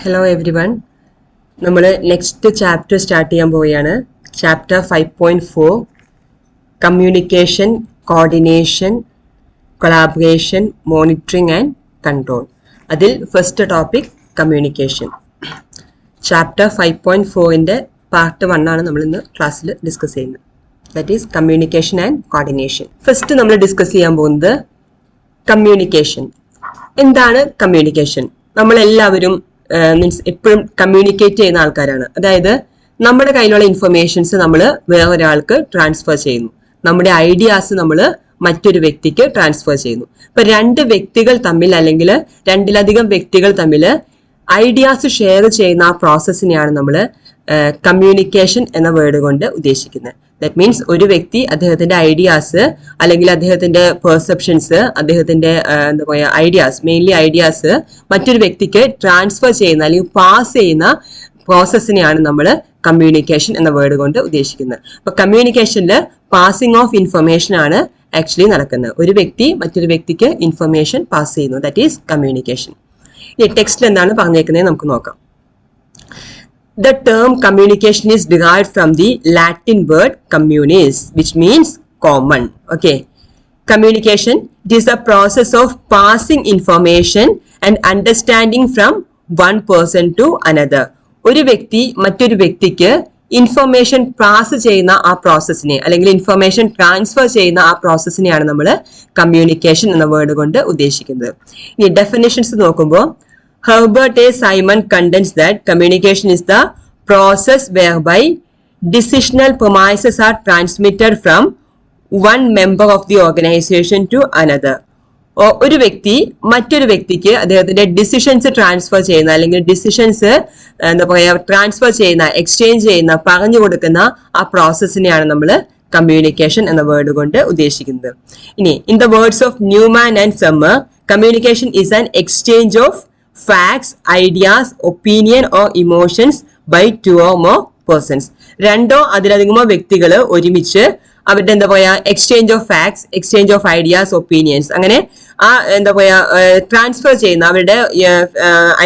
Hello everyone. നമ്മൾ next chapter start ചെയ്യാൻ പോവുകയാണ്. Chapter 5.4 communication, coordination, collaboration, monitoring and control. അതിൽ ഫസ്റ്റ് ടോപ്പിക് കമ്മ്യൂണിക്കേഷൻ. ചാപ്റ്റർ 5.4ന്റെ part 1 ആണ് നമ്മൾ ഇന്ന് ക്ലാസ്സിൽ ഡിസ്കസ് ചെയ്യുന്നത്. That is communication and coordination. First നമ്മൾ ഡിസ്കസ് ചെയ്യാൻ പോകുന്നത് കമ്മ്യൂണിക്കേഷൻ. എന്താണ് കമ്മ്യൂണിക്കേഷൻ? നമ്മളെല്ലാവരും മീൻസ് എപ്പോഴും കമ്മ്യൂണിക്കേറ്റ് ചെയ്യുന്ന ആൾക്കാരാണ്. അതായത് നമ്മുടെ കയ്യിലുള്ള ഇൻഫർമേഷൻസ് നമ്മൾ വേറൊരാൾക്ക് ട്രാൻസ്ഫർ ചെയ്യുന്നു. നമ്മുടെ ഐഡിയാസ് നമ്മൾ മറ്റൊരു വ്യക്തിക്ക് ട്രാൻസ്ഫർ ചെയ്യുന്നു. ഇപ്പൊ രണ്ട് വ്യക്തികൾ തമ്മിൽ അല്ലെങ്കിൽ രണ്ടിലധികം വ്യക്തികൾ തമ്മിൽ ഐഡിയാസ് ഷെയർ ചെയ്യുന്ന ആ പ്രോസസ്സിനെയാണ് നമ്മൾ കമ്മ്യൂണിക്കേഷൻ എന്ന വേർഡ് കൊണ്ട് ഉദ്ദേശിക്കുന്നത്. ദാറ്റ് മീൻസ് ഒരു വ്യക്തി അദ്ദേഹത്തിന്റെ ഐഡിയാസ് അല്ലെങ്കിൽ അദ്ദേഹത്തിന്റെ പെർസെപ്ഷൻസ്, അദ്ദേഹത്തിന്റെ എന്താ പറയുക ഐഡിയാസ്, മെയിൻലി ഐഡിയാസ് മറ്റൊരു വ്യക്തിക്ക് ട്രാൻസ്ഫർ ചെയ്യുന്ന അല്ലെങ്കിൽ പാസ് ചെയ്യുന്ന പ്രോസസ്സിനെയാണ് നമ്മൾ കമ്മ്യൂണിക്കേഷൻ എന്ന വേർഡ് കൊണ്ട് ഉദ്ദേശിക്കുന്നത്. അപ്പൊ കമ്മ്യൂണിക്കേഷനിൽ പാസിംഗ് ഓഫ് ഇൻഫർമേഷൻ ആണ് ആക്ച്വലി നടക്കുന്നത്. ഒരു വ്യക്തി മറ്റൊരു വ്യക്തിക്ക് ഇൻഫർമേഷൻ പാസ് ചെയ്യുന്നു. That is communication. ഈ ടെക്സ്റ്റിൽ എന്താണ് പറഞ്ഞേക്കുന്നത് നമുക്ക് നോക്കാം. The term communication is derived from the Latin word communis, which means common. Okay. Communication, it is the process of passing information and understanding from one person to another. ഒരു വ്യക്തി മറ്റൊരു വ്യക്തിക്ക് ഇൻഫർമേഷൻ പാസ് ചെയ്യുന്ന ആ പ്രോസസ്സിനെ അല്ലെങ്കിൽ information transfer ചെയ്യുന്ന ആ പ്രോസസ്സിനെയാണ് നമ്മൾ കമ്മ്യൂണിക്കേഷൻ എന്ന വേർഡ് കൊണ്ട് ഉദ്ദേശിക്കുന്നത്. ഇനി ഡെഫിനിഷൻസ് നോക്കുമ്പോൾ Herbert A. Simon contends that communication is the process whereby decisional premises are transmitted from one member of the organization to another. ഒരു വ്യക്തി മറ്റൊരു വ്യക്തിക്ക് അദ്ദേഹത്തിന്റെ ഡിസിഷൻസ് ട്രാൻസ്ഫർ ചെയ്യുന്ന അല്ലെങ്കിൽ ഡിസിഷൻസ് എന്താ പറയുക ട്രാൻസ്ഫർ ചെയ്യുന്ന, എക്സ്ചേഞ്ച് ചെയ്യുന്ന, പറഞ്ഞു കൊടുക്കുന്ന ആ പ്രോസസ്സിനെയാണ് നമ്മൾ കമ്മ്യൂണിക്കേഷൻ എന്ന വേർഡ് കൊണ്ട് ഉദ്ദേശിക്കുന്നത്. ഇനി in the words of Newman and Summer, communication is an exchange of facts, ideas, opinion or emotions by two or more persons. രണ്ടോ അതിലധികമോ വ്യക്തികൾ ഒരുമിച്ച് അവരുടെ എന്താ പറയാ exchange of facts, exchange of ideas, opinions, അങ്ങനെ ആ എന്താ പറയാ ട്രാൻസ്ഫർ ചെയ്യുന്ന അവരുടെ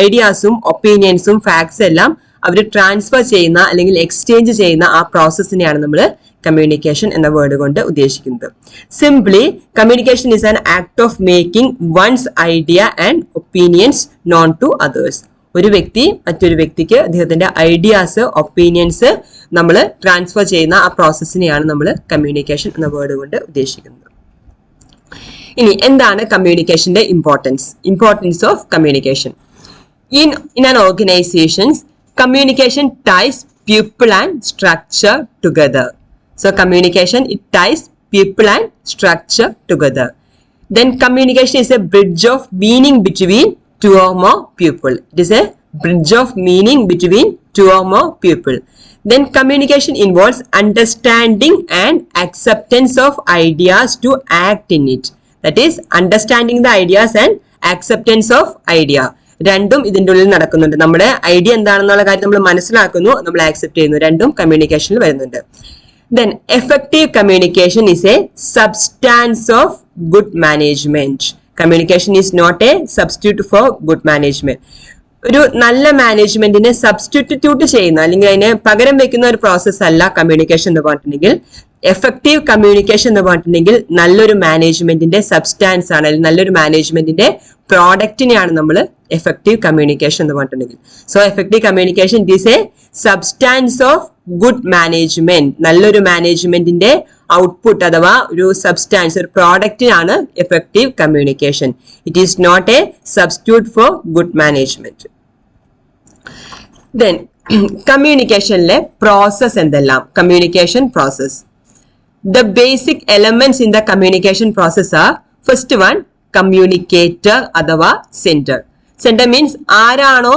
ഐഡിയാസും ഒപ്പീനിയൻസും ഫാക്ട്സ് എല്ലാം അവർ ട്രാൻസ്ഫർ ചെയ്യുന്ന അല്ലെങ്കിൽ എക്സ്ചേഞ്ച് ചെയ്യുന്ന ആ പ്രോസസ്സിനെയാണ് നമ്മൾ കമ്മ്യൂണിക്കേഷൻ എന്ന വേർഡ് കൊണ്ട് ഉദ്ദേശിക്കുന്നത്. Simply communication is an act of making one's idea and opinions known to others. ഒരു വ്യക്തി മറ്റൊരു വ്യക്തിക്ക് അദ്ദേഹത്തിന്റെ ഐഡിയാസ്, ഒപ്പീനിയൻസ് നമ്മൾ ട്രാൻസ്ഫർ ചെയ്യുന്ന ആ പ്രോസസ്സിനെയാണ് നമ്മൾ കമ്മ്യൂണിക്കേഷൻ എന്ന വേർഡ് കൊണ്ട് ഉദ്ദേശിക്കുന്നത്. ഇനി എന്താണ് കമ്മ്യൂണിക്കേഷന്റെ importance of communication in an organization? Communication ties people and structure together. So communication, it ties people and structure together. Then communication is a bridge of meaning between two or more people. It is a bridge of meaning between two or more people. Then communication involves understanding and acceptance of ideas to act in it. That is understanding the ideas and acceptance of idea. രണ്ടും ഇതിൻ്റെ ഉള്ളിൽ നടക്കുന്നുണ്ട്. നമ്മുടെ idea എന്താണെന്നുള്ള കാര്യം നമ്മൾ മനസ്സിലാക്കുന്നു, നമ്മൾ ആക്സെപ്റ്റ് ചെയ്യുന്നു. രണ്ടും കമ്മ്യൂണിക്കേഷനിൽ വരുന്നുണ്ട്. Then effective communication is a substance of good management. Communication is not a substitute for good management. ഒരു നല്ല മാനേജ്മെന്റിനെ സബ്സ്റ്റിറ്റ്യൂട്ട് ചെയ്യുന്ന അല്ലെങ്കിൽ അതിനെ പകരം വെക്കുന്ന ഒരു പ്രോസസ് അല്ല കമ്മ്യൂണിക്കേഷൻ എന്ന് പറഞ്ഞിട്ടുണ്ടെങ്കിൽ. എഫക്റ്റീവ് കമ്മ്യൂണിക്കേഷൻ എന്ന് പറഞ്ഞിട്ടുണ്ടെങ്കിൽ നല്ലൊരു മാനേജ്മെന്റിന്റെ സബ്സ്റ്റാൻസ് ആണ്, അല്ലെങ്കിൽ നല്ലൊരു മാനേജ്മെന്റിന്റെ പ്രോഡക്റ്റിനെയാണ് നമ്മൾ എഫക്റ്റീവ് കമ്മ്യൂണിക്കേഷൻ എന്ന് പറഞ്ഞിട്ടുണ്ടെങ്കിൽ. So effective communication it is a substance of good management. നല്ലൊരു മാനേജ്മെന്റിന്റെ ഔട്ട്പുട്ട് അഥവാ ഒരു സബ്സ്റ്റാൻസ്, ഒരു പ്രോഡക്റ്റിനാണ് effective communication. It is not a substitute for good management. Then കമ്മ്യൂണിക്കേഷനിലെ പ്രോസസ് എന്തെല്ലാം? Communication process. The basic elements in the communication process are, first one, communicator അഥവാ sender. Sender means ആരാണോ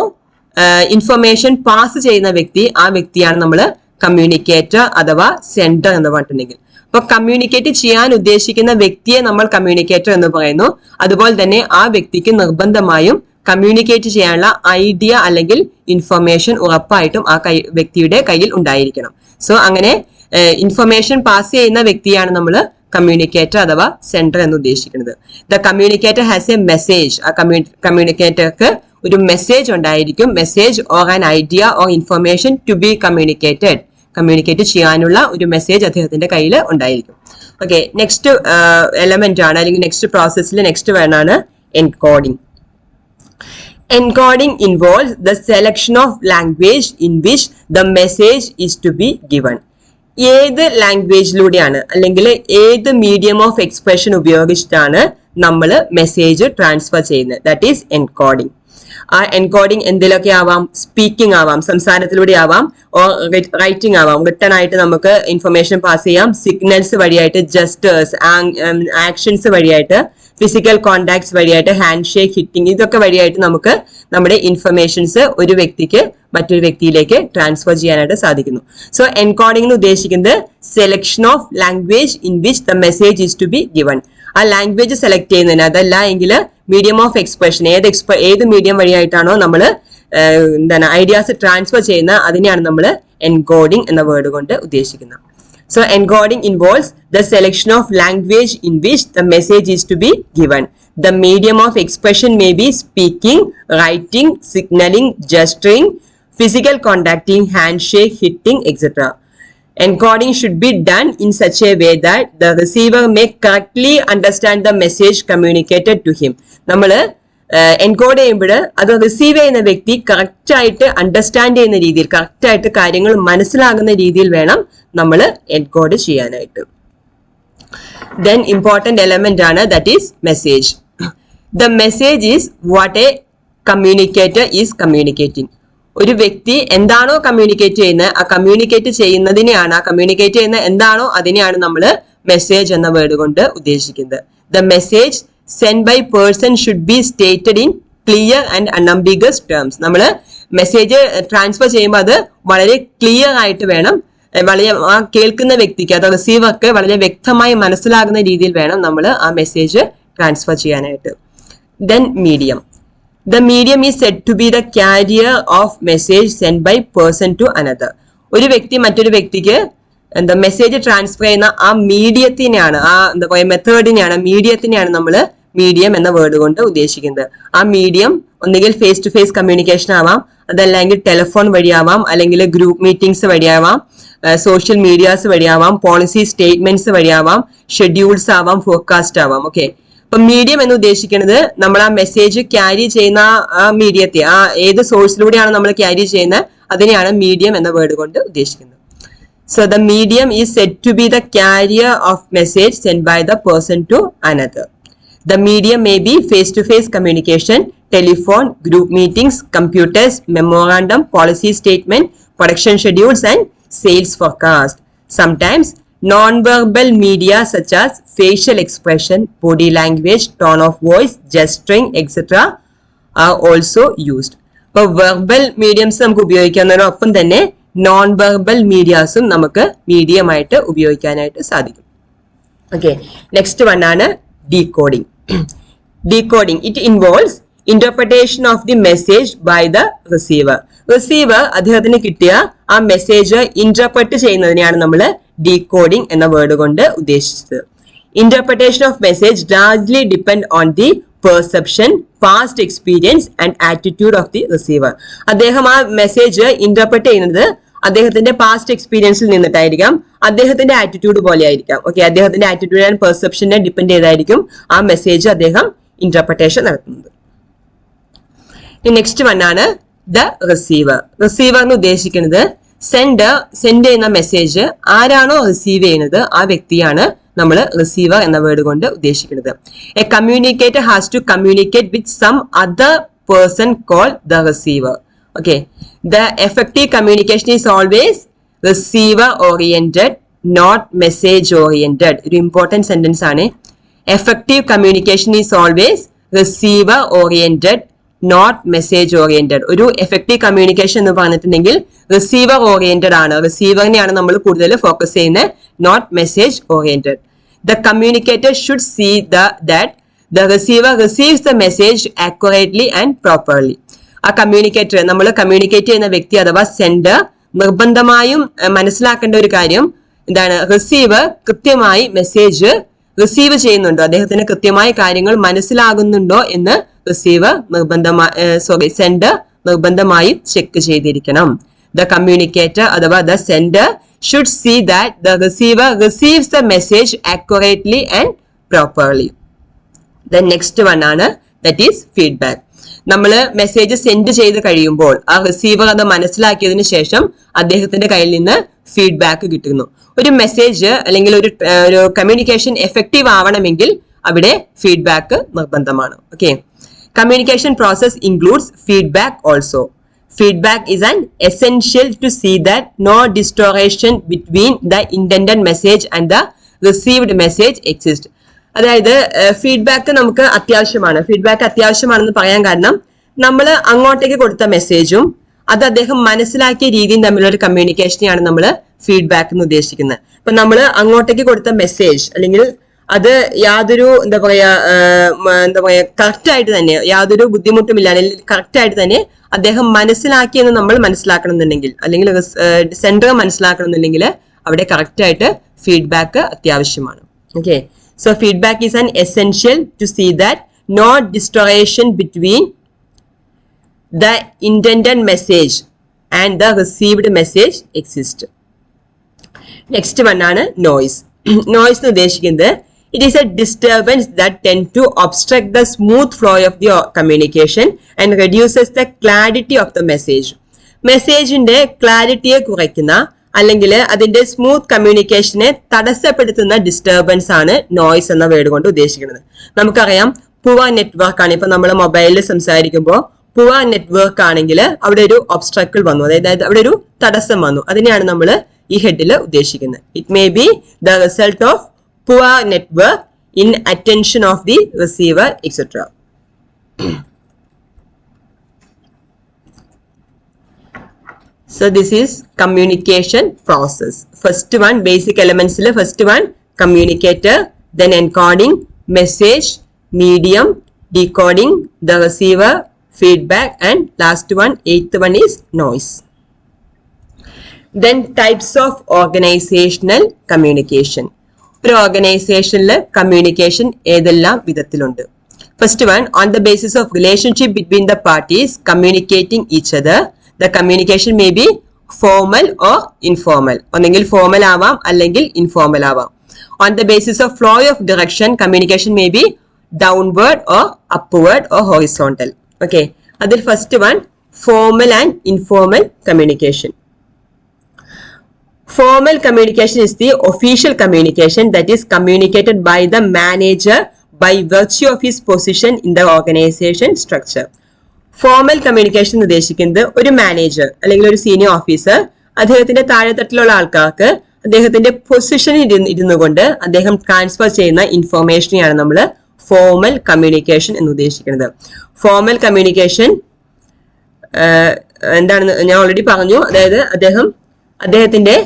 ഇൻഫർമേഷൻ പാസ് ചെയ്യുന്ന വ്യക്തി, ആ വ്യക്തിയാണ് നമ്മൾ കമ്മ്യൂണിക്കേറ്റർ അഥവാ സെൻഡർ എന്ന് പറഞ്ഞിട്ടുണ്ടെങ്കിൽ. അപ്പൊ കമ്മ്യൂണിക്കേറ്റ് ചെയ്യാൻ ഉദ്ദേശിക്കുന്ന വ്യക്തിയെ നമ്മൾ കമ്മ്യൂണിക്കേറ്റർ എന്ന് പറയുന്നു. അതുപോലെ തന്നെ ആ വ്യക്തിക്ക് നിർബന്ധമായും കമ്മ്യൂണിക്കേറ്റ് ചെയ്യാനുള്ള ഐഡിയ അല്ലെങ്കിൽ ഇൻഫർമേഷൻ ഉറപ്പായിട്ടും ആ വ്യക്തിയുടെ കയ്യിൽ ഉണ്ടായിരിക്കണം. സോ അങ്ങനെ ഇൻഫർമേഷൻ പാസ് ചെയ്യുന്ന വ്യക്തിയാണ് നമ്മൾ കമ്മ്യൂണിക്കേറ്റർ അഥവാ സെൻഡർ എന്ന് ഉദ്ദേശിക്കുന്നത്. The communicator has a message. ആ കമ്മ്യൂണിക്കേറ്റർക്ക് ഒരു മെസ്സേജ് ഉണ്ടായിരിക്കും. Message or an idea or information to be communicate ചെയ്യാനുള്ള ഒരു മെസ്സേജ് അദ്ദേഹത്തിന്റെ കയ്യിൽ ഉണ്ടായിരിക്കും. ഓക്കെ, നെക്സ്റ്റ് എലമെന്റ് ആണ് അല്ലെങ്കിൽ നെക്സ്റ്റ് പ്രോസസ്സിൽ നെക്സ്റ്റ് വേർഡാണ് encoding. Encoding involves the selection of language in which the message is to be given. ഏത് ലാംഗ്വേജിലൂടെയാണ് അല്ലെങ്കിൽ ഏത് മീഡിയം ഓഫ് എക്സ്പ്രഷൻ ഉപയോഗിച്ചിട്ടാണ് നമ്മൾ മെസ്സേജ് ട്രാൻസ്ഫർ ചെയ്യുന്നത്, ദാറ്റ് ഈസ് എൻകോഡിംഗ്. ആ എൻകോഡിംഗ് എന്തിലൊക്കെ ആവാം? സ്പീക്കിംഗ് ആവാം, സംസാരത്തിലൂടെ ആവാം, ഓർ റൈറ്റിംഗ് ആവാം, റിട്ടൺ ആയിട്ട് നമുക്ക് ഇൻഫർമേഷൻ പാസ് ചെയ്യാം, സിഗ്നൽസ് വഴിയായിട്ട്, ജസ്റ്റേഴ്സ്, ആക്ഷൻസ് വഴിയായിട്ട്, ഫിസിക്കൽ കോണ്ടാക്ട്സ് വഴിയായിട്ട്, ഹാൻഡ് ഷേക്ക്, ഹിറ്റിംഗ്, ഇതൊക്കെ വഴിയായിട്ട് നമുക്ക് നമ്മുടെ ഇൻഫർമേഷൻസ് ഒരു വ്യക്തിക്ക് മറ്റൊരു വ്യക്തിയിലേക്ക് ട്രാൻസ്ഫർ ചെയ്യാനായിട്ട് സാധിക്കുന്നു. സോ എൻകോഡിംഗ് എന്ന് ഉദ്ദേശിക്കുന്നത് selection of language in which the message is to be given. ആ ലാംഗ്വേജ് സെലക്ട് ചെയ്യുന്നതിന്, അതല്ല എങ്കിൽ മീഡിയം ഓഫ് എക്സ്പ്രഷൻ, ഏത് മീഡിയം വഴിയായിട്ടാണോ നമ്മൾ ഐഡിയാസ് ട്രാൻസ്ഫർ ചെയ്യുന്ന അതിനെയാണ് നമ്മൾ എൻകോഡിംഗ് എന്ന വേർഡ് കൊണ്ട് ഉദ്ദേശിക്കുന്നത്. So encoding involves the selection of language in which the message is to be given. The medium of expression may be speaking, writing, signaling, gesturing, physical contacting, handshake, hitting, etc. Encoding should be done in such a way that the receiver may correctly understand the message communicated to him. നമ്മള് encode ചെയ്യുമ്പോൾ അത് receive ചെയ്യുന്ന വ്യക്തി correct ആയിട്ട് understand ചെയ്യുന്ന രീതിയിൽ, correct ആയിട്ട് കാര്യങ്ങൾ മനസ്സിലാകുന്ന രീതിയിൽ വേണം നമ്മൾ എൻകോഡ് ചെയ്യാനായിട്ട്. ദെൻ ഇമ്പോർട്ടന്റ് എലമെന്റ് ആണ് that is message. The message is what A communicator is communicating. ഒരു വ്യക്തി എന്താണോ കമ്മ്യൂണിക്കേറ്റ് ചെയ്യുന്നത്, ആ കമ്മ്യൂണിക്കേറ്റ് ചെയ്യുന്നതിനെയാണ്, ആ കമ്മ്യൂണിക്കേറ്റ് ചെയ്യുന്ന എന്താണോ അതിനെയാണ് നമ്മൾ മെസ്സേജ് എന്ന വേർഡ് കൊണ്ട് ഉദ്ദേശിക്കുന്നത്. The message sent by person should be stated in clear and unambiguous terms. നമ്മൾ മെസ്സേജ് ട്രാൻസ്ഫർ ചെയ്യുമ്പോൾ അത് വളരെ ക്ലിയർ ആയിട്ട് വേണം, വളരെ ആ കേൾക്കുന്ന വ്യക്തിക്ക്, അത് റിസീവർക്ക് വളരെ വ്യക്തമായി മനസ്സിലാകുന്ന രീതിയിൽ വേണം നമ്മൾ ആ മെസ്സേജ് ട്രാൻസ്ഫർ ചെയ്യാനായിട്ട്. Then medium. The medium is said to be the carrier of message sent by person to another. ഒരു വ്യക്തി മറ്റൊരു വ്യക്തിക്ക് എന്താ മെസ്സേജ് ട്രാൻസ്ഫർ ചെയ്യുന്ന ആ മീഡിയത്തിനെയാണ്, ആ എന്താ പറയുക മെത്തേഡിനെയാണ്, മീഡിയത്തിനെയാണ് നമ്മൾ മീഡിയം എന്ന വേർഡ് കൊണ്ട് ഉദ്ദേശിക്കുന്നത്. ആ മീഡിയം ഒന്നുകിൽ ഫേസ് ടു ഫേസ് കമ്മ്യൂണിക്കേഷൻ ആവാം, അതല്ലെങ്കിൽ ടെലിഫോൺ വഴിയാവാം, അല്ലെങ്കിൽ ഗ്രൂപ്പ് മീറ്റിംഗ്സ് വഴിയാവാം, സോഷ്യൽ മീഡിയാസ് വഴിയാവാം, പോളിസി സ്റ്റേറ്റ്മെന്റ്സ് വഴിയാവാം, ഷെഡ്യൂൾസ് ആവാം, ഫോർകാസ്റ്റ് ആവാം. ഓക്കെ, അപ്പൊ മീഡിയം എന്ന് ഉദ്ദേശിക്കുന്നത് നമ്മൾ ആ മെസ്സേജ് ക്യാരി ചെയ്യുന്ന ആ മീഡിയത്തെ, ആ ഏത് സോഴ്സിലൂടെയാണ് നമ്മൾ ക്യാരി ചെയ്യുന്നത് അതിനെയാണ് മീഡിയം എന്ന വേർഡ് കൊണ്ട് ഉദ്ദേശിക്കുന്നത്. So the medium is said to be the carrier of message sent by the person to another. The medium may be face-to-face communication, telephone, group meetings, computers, memorandum, policy statement, production schedules and sales forecast. Sometimes non-verbal media such as facial expression, body language, tone of voice, gesturing, etc. are also used. So verbal mediums നമുക്ക് ഉപയോഗിക്കുന്നതിനൊപ്പം തന്നെ non verbal മീഡിയാസും നമുക്ക് medium ആയിട്ട് ഉപയോഗിക്കാനായിട്ട് സാധിക്കും. Okay, next one ആണ് decoding. Decoding it involves interpretation of the message by the receiver. Receiver അദ്ദേഹത്തിന് കിട്ടിയ ആ മെസ്സേജ് ഇന്റർപ്രറ്റ് ചെയ്യുന്നതിനെയാണ് നമ്മൾ ഡീകോഡിംഗ് എന്ന വേർഡ് കൊണ്ട് ഉദ്ദേശിച്ചത്. Interpretation of message largely depend on the perception, past experience and attitude of the receiver. അദ്ദേഹം ആ message interpret ചെയ്യുന്നത് അദ്ദേഹത്തിന്റെ പാസ്റ്റ് എക്സ്പീരിയൻസിൽ നിന്നിട്ടായിരിക്കാം, അദ്ദേഹത്തിന്റെ ആറ്റിറ്റ്യൂഡ് പോലെ ആയിരിക്കാം. ഓക്കെ, അദ്ദേഹത്തിന്റെ ആറ്റിറ്റ്യൂഡ് ആൻഡ് പെർസെപ്ഷനെ ഡിപ്പെൻഡ് ചെയ്തായിരിക്കും ആ മെസ്സേജ് അദ്ദേഹം ഇന്റർപ്രിട്ടേഷൻ നടത്തുന്നത്. നെക്സ്റ്റ് വൺ ആണ് ദ റിസീവർ. റിസീവർ എന്ന് ഉദ്ദേശിക്കുന്നത് സെൻഡ് ചെയ്യുന്ന മെസ്സേജ് ആരാണോ റിസീവ് ചെയ്യുന്നത് ആ വ്യക്തിയാണ് നമ്മൾ റിസീവർ എന്ന വേർഡ് കൊണ്ട് ഉദ്ദേശിക്കുന്നത്. A communicator has to communicate with some other person called the receiver. Okay, the effective communication is always receiver oriented, not message oriented. ഒരു ഇമ്പോർട്ടന്റ് സെന്റൻസ് ആണ്. Effective communication is always receiver oriented, not message oriented. ഒരു effective communication എന്ന് പറഞ്ഞിട്ടുണ്ടെങ്കിൽ receiver oriented ആണ്, റിസീവറിനെയാണ് നമ്മൾ കൂടുതൽ focus ചെയ്യുന്നത്, not message oriented. The communicator should see that the receiver receives the message accurately and properly. ആ communicator, നമ്മൾ communicate ചെയ്യുന്ന വ്യക്തി അഥവാ സെൻഡർ നിർബന്ധമായും മനസ്സിലാക്കേണ്ട ഒരു കാര്യം എന്താണ്? റിസീവർ കൃത്യമായി മെസ്സേജ് റിസീവ് ചെയ്യുന്നുണ്ടോ, അദ്ദേഹത്തിന് കൃത്യമായ കാര്യങ്ങൾ മനസ്സിലാകുന്നുണ്ടോ എന്ന് റിസീവർ സെൻഡർ നിർബന്ധമായി ചെക്ക് ചെയ്തിരിക്കണം. ദ കമ്മ്യൂണിക്കേറ്റർ അഥവാ the sender should see that the receiver receives the message accurately and properly. The next one ആണ് that is feedback. നമ്മൾ മെസ്സേജ് സെൻഡ് ചെയ്ത് കഴിയുമ്പോൾ ആ റിസീവർ അത് മനസ്സിലാക്കിയതിനു ശേഷം അദ്ദേഹത്തിന്റെ കയ്യിൽ നിന്ന് ഫീഡ്ബാക്ക് കിട്ടുന്നു. ഒരു മെസ്സേജ് അല്ലെങ്കിൽ ഒരു കമ്മ്യൂണിക്കേഷൻ എഫക്റ്റീവ് ആവണമെങ്കിൽ അവിടെ ഫീഡ്ബാക്ക് നിർബന്ധമാണ്. Okay, communication process includes feedback also. Feedback is an essential to see that no distortion between the intended message and the received message exists. അതായത് ഫീഡ്ബാക്ക് നമുക്ക് അത്യാവശ്യമാണ്. ഫീഡ്ബാക്ക് അത്യാവശ്യമാണെന്ന് പറയാൻ കാരണം നമ്മൾ അങ്ങോട്ടേക്ക് കൊടുത്ത മെസ്സേജും അത് അദ്ദേഹം മനസ്സിലാക്കിയ രീതിയും തമ്മിലുള്ള ഒരു കമ്മ്യൂണിക്കേഷനെയാണ് നമ്മൾ ഫീഡ്ബാക്ക് എന്ന് ഉദ്ദേശിക്കുന്നത്. അപ്പൊ നമ്മൾ അങ്ങോട്ടേക്ക് കൊടുത്ത മെസ്സേജ് അല്ലെങ്കിൽ അത് യാതൊരു എന്താ പറയാ കറക്റ്റ് ആയിട്ട് തന്നെ യാതൊരു ബുദ്ധിമുട്ടുമില്ല അല്ലെങ്കിൽ കറക്റ്റ് ആയിട്ട് തന്നെ അദ്ദേഹം മനസ്സിലാക്കിയെന്ന് നമ്മൾ മനസ്സിലാക്കണമെന്നുണ്ടെങ്കിൽ അല്ലെങ്കിൽ സെൻഡർ മനസ്സിലാക്കണമെന്നുണ്ടെങ്കിൽ അവിടെ കറക്റ്റ് ആയിട്ട് ഫീഡ്ബാക്ക് അത്യാവശ്യമാണ്. Okay, so feedback is an essential to see that no distortion between the intended message and the received message exist. Next one ആണ് നോയ്സ്. നോയ്സ് എന്ന് ഉദ്ദേശിക്കുന്നത് it is a disturbance that tend to obstruct the smooth flow of the communication and reduces the clarity of the message. മെസ്സേജിന്റെ ക്ലാരിറ്റിയെ കുറയ്ക്കുന്ന അല്ലെങ്കിൽ അതിന്റെ smooth കമ്മ്യൂണിക്കേഷനെ തടസ്സപ്പെടുത്തുന്ന disturbance ആണ് noise എന്ന word കൊണ്ട് ഉദ്ദേശിക്കുന്നത്. നമുക്കറിയാം പുവർ നെറ്റ്വർക്ക് ആണ്. ഇപ്പൊ നമ്മൾ മൊബൈലിൽ സംസാരിക്കുമ്പോൾ പുവർ നെറ്റ്വർക്ക് ആണെങ്കിൽ അവിടെ ഒരു ഒബ്സ്ട്രക്കിൾ വന്നു, അതായത് അവിടെ ഒരു തടസ്സം വന്നു. അതിനെയാണ് നമ്മൾ ഈ ഹെഡിൽ ഉദ്ദേശിക്കുന്നത്. It may be the result of poor network, inattention of the receiver, etc. So this is communication process. First one, basic elements. First one, communicator, then encoding, message, medium, decoding, the receiver, feedback, and last one, eighth one is noise. Then types of organizational communication. ഒരു ഓർഗനൈസേഷനിൽ കമ്മ്യൂണിക്കേഷൻ ഏതെല്ലാം വിധത്തിലുണ്ട്? First one, on the basis of relationship between the parties communicating each other. The communication may be formal or informal. ഒന്നെങ്കിൽ formal ആവാം അല്ലെങ്കിൽ informal ആവാം. On the basis of flow of direction communication may be downward or upward or horizontal. Okay, അതിൽ first one formal and informal communication. Formal communication is the official communication that is communicated by the manager by virtue of his position in the organization structure. Formal communication ഉദ്ദേശിക്കുന്നത് ഒരു manager അല്ലെങ്കിൽ ഒരു senior officer അദ്ദേഹത്തിന്റെ താഴെത്തട്ടിലുള്ള ആൾക്കാർക്ക് അദ്ദേഹത്തിന്റെ പൊസിഷനിൽ ഇരുന്നു കൊണ്ട് അദ്ദേഹം ട്രാൻസ്ഫർ ചെയ്യുന്ന ഇൻഫോർമേഷനെയാണ് നമ്മൾ ഫോർമൽ കമ്മ്യൂണിക്കേഷൻ എന്ന് ഉദ്ദേശിക്കുന്നത്. ഫോർമൽ കമ്മ്യൂണിക്കേഷൻ എന്താണെന്ന് ഞാൻ ഓൾറെഡി പറഞ്ഞു. അതായത് അദ്ദേഹത്തിന്റെ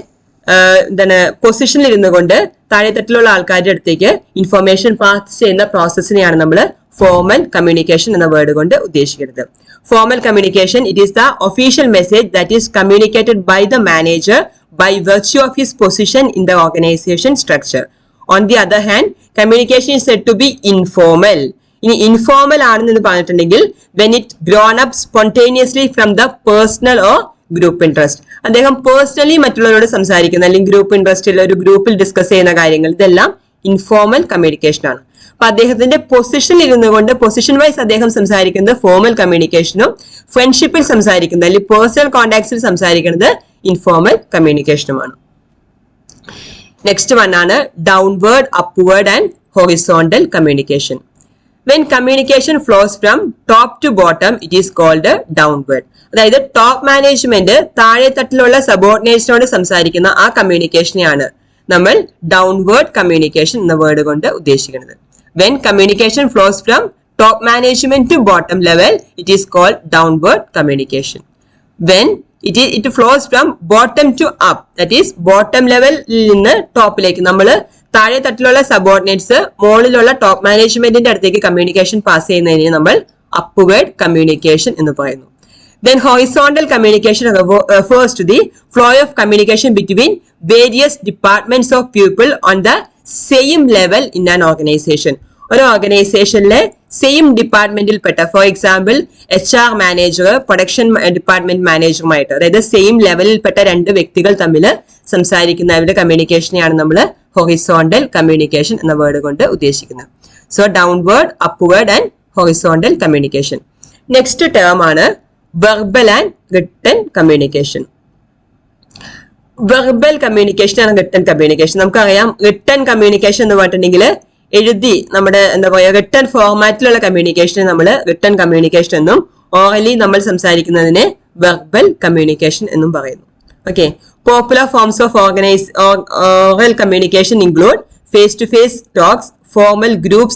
എന്താണ് പൊസിഷനിൽ ഇരുന്നു കൊണ്ട് താഴെത്തട്ടിലുള്ള ആൾക്കാരുടെ അടുത്തേക്ക് ഇൻഫോർമേഷൻ പാസ് ചെയ്യുന്ന പ്രോസസ്സിനെയാണ് നമ്മൾ ഫോർമൽ കമ്മ്യൂണിക്കേഷൻ എന്ന വേർഡ് കൊണ്ട് ഉദ്ദേശിക്കുന്നത്. Formal communication it is the official message that is communicated by the manager by virtue of his position in the organisation structure. On the other hand communication is said to be informal. ഇനി informal ആണെന്ന് പറഞ്ഞിട്ടുണ്ടെങ്കിൽ when it grown up spontaneously from the personal or group interest. അദ്ദേഹം personally മറ്റുള്ളവരോട് സംസാരിക്കുന്ന അല്ലെങ്കിൽ group ഇൻട്രസ്റ്റിൽ ഒരു ഗ്രൂപ്പിൽ discuss ചെയ്യുന്ന കാര്യങ്ങൾ ഇതെല്ലാം ഇൻഫോർമൽ കമ്മ്യൂണിക്കേഷൻ ആണ്. അപ്പൊ അദ്ദേഹത്തിന്റെ പൊസിഷനിൽ ഇരുന്നു കൊണ്ട് പൊസിഷൻ വൈസ് അദ്ദേഹം സംസാരിക്കുന്നത് ഫോർമൽ കമ്മ്യൂണിക്കേഷനും ഫ്രണ്ട്ഷിപ്പിൽ സംസാരിക്കുന്നത് അല്ലെങ്കിൽ പേഴ്സണൽ കോണ്ടാക്ട്സിൽ സംസാരിക്കുന്നത് ഇൻഫോർമൽ കമ്മ്യൂണിക്കേഷനുമാണ്. നെക്സ്റ്റ് വൺ ആണ് downward, upward and horizontal communication. When communication flows from top to bottom, it is called downward. അതായത് ടോപ്പ് മാനേജ്മെന്റ് താഴെത്തട്ടിലുള്ള സബോർഡിനേറ്റ്സിനോട് സംസാരിക്കുന്ന ആ കമ്മ്യൂണിക്കേഷനെയാണ് നമ്മൾ ഡൗൺവേർഡ് കമ്മ്യൂണിക്കേഷൻ എന്ന വേർഡ് കൊണ്ട് ഉദ്ദേശിക്കുന്നത്. When communication flows from top management to bottom level, it is called downward communication. When it flows from bottom to up, that is bottom level നിന്ന് ടോപ്പിലേക്ക് നമ്മൾ താഴെ തട്ടിലുള്ള സബോർഡിനേറ്റ്സ് മുകളിലുള്ള ടോപ്പ് മാനേജ്മെന്റിന്റെ അടുത്തേക്ക് കമ്മ്യൂണിക്കേഷൻ പാസ് ചെയ്യുന്നതിനെ നമ്മൾ അപ്വേർഡ് കമ്മ്യൂണിക്കേഷൻ എന്ന് പറയുന്നു. Then horizontal communication refers to the flow of communication between various departments of people on the same level in an organization. ഒരു ഓർഗനൈസേഷനിലെ സെയിം ഡിപ്പാർട്ട്മെന്റിൽ പെട്ട, for example HR manager production department മാനേജറുമായിട്ട്, അതായത് സെയിം ലെവലിൽപ്പെട്ട രണ്ട് വ്യക്തികൾ തമ്മിൽ സംസാരിക്കുന്ന അവരുടെ കമ്മ്യൂണിക്കേഷനെയാണ് നമ്മൾ ഹൊറിസോണ്ടൽ കമ്മ്യൂണിക്കേഷൻ എന്ന വേർഡ് കൊണ്ട് ഉദ്ദേശിക്കുന്നത്. So downward, upward and horizontal communication. Next term ആണ് verbal and written communication. Verbal communication ആണ് റിട്ടൺ കമ്മ്യൂണിക്കേഷൻ. നമുക്കറിയാം റിട്ടൺ കമ്മ്യൂണിക്കേഷൻ എന്ന് പറഞ്ഞിട്ടുണ്ടെങ്കിൽ എഴുതി നമ്മുടെ എന്താ പറയുക റിട്ടൺ ഫോർമാറ്റിലുള്ള കമ്മ്യൂണിക്കേഷനെ നമ്മൾ റിട്ടൺ കമ്മ്യൂണിക്കേഷൻ എന്നും ഓറലി നമ്മൾ സംസാരിക്കുന്നതിനെ വെർബൽ കമ്മ്യൂണിക്കേഷൻ എന്നും പറയുന്നു. Okay, popular forms of oral communication include face to face talks, formal groups